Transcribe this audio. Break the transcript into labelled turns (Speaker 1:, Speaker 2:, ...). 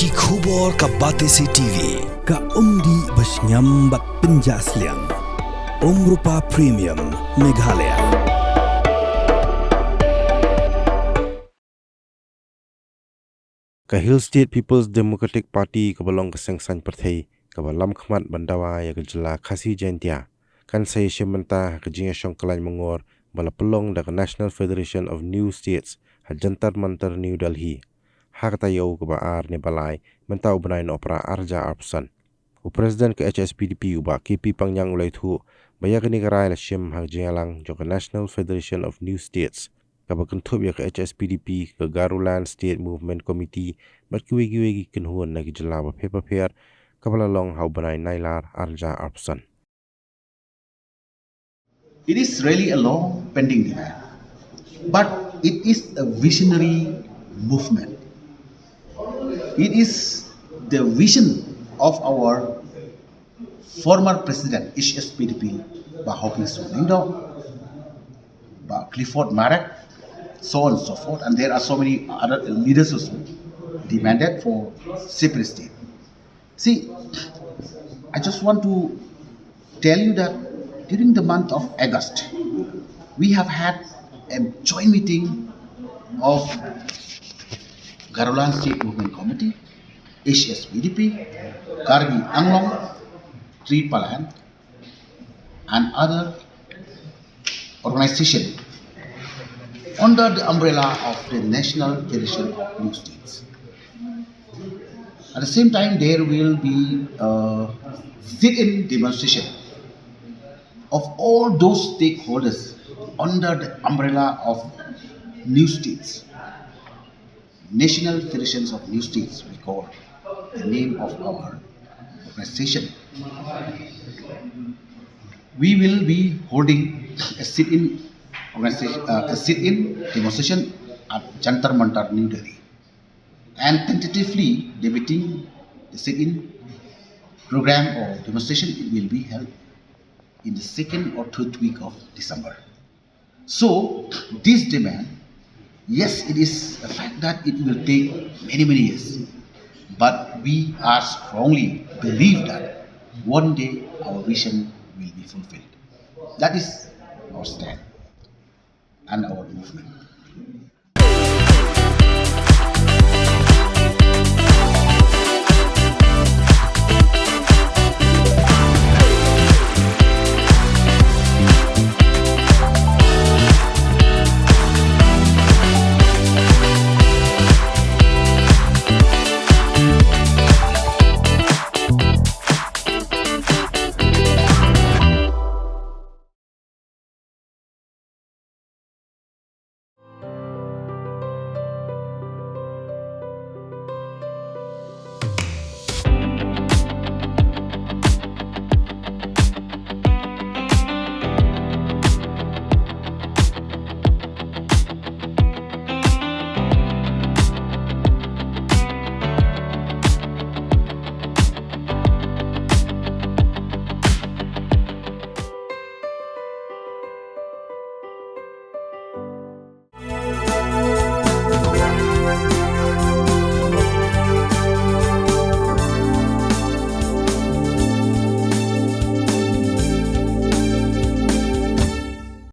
Speaker 1: Ki khubor ka Batesi TV.
Speaker 2: Ka umdi basnyam bat penjaslian. Rupa Premium Meghalaya.
Speaker 3: Hill State People's Democratic Party kabalong kaseng san perthei kabalam khmat bandawa ya Jylla Khasi-Jaiñtia kan say Mynta Shong Kyllaiñ Myngngor bala pelong da National Federation of New States Jantar Mantar New Delhi hakta yo ka ar ne balai Mynta Bnai no opera arja arpsan u president ke Hspdp uba KP pangyang ulai thu bayakni karai la shim Jylla jo National Federation of New States kabakan thup ya ke Hspdp ke Garuland State Movement Committee bat kiwegi kinhuan na Jylla ba paper kabala long how Bnai nailar arja arpsan.
Speaker 4: It is really a long pending demand, but it is a visionary movement. It is the vision of our former president, Hspdp, Bahopi Myngngor, Clifford Marek, so on and so forth, and there are so many other leaders also demanded for separate state. See, I just want to tell you that during the month of August, we have had a joint meeting of Garuland State Movement Committee, Hspdp, Kargi Anglong, Tripalan, and other organizations under the umbrella of the National Federation of New States. At the same time, there will be a sit-in demonstration of all those stakeholders under the umbrella of New States, National Federations of New States, we call the name of our organization. We will be holding a sit-in demonstration at Jantar Mantar, New Delhi, and tentatively debating the sit-in program or demonstration. It will be held in the 2nd or 3rd week of December. So this demand, yes, it is a fact that it will take many years, but we are strongly believe that one day our vision will be fulfilled. That is our stand and our movement.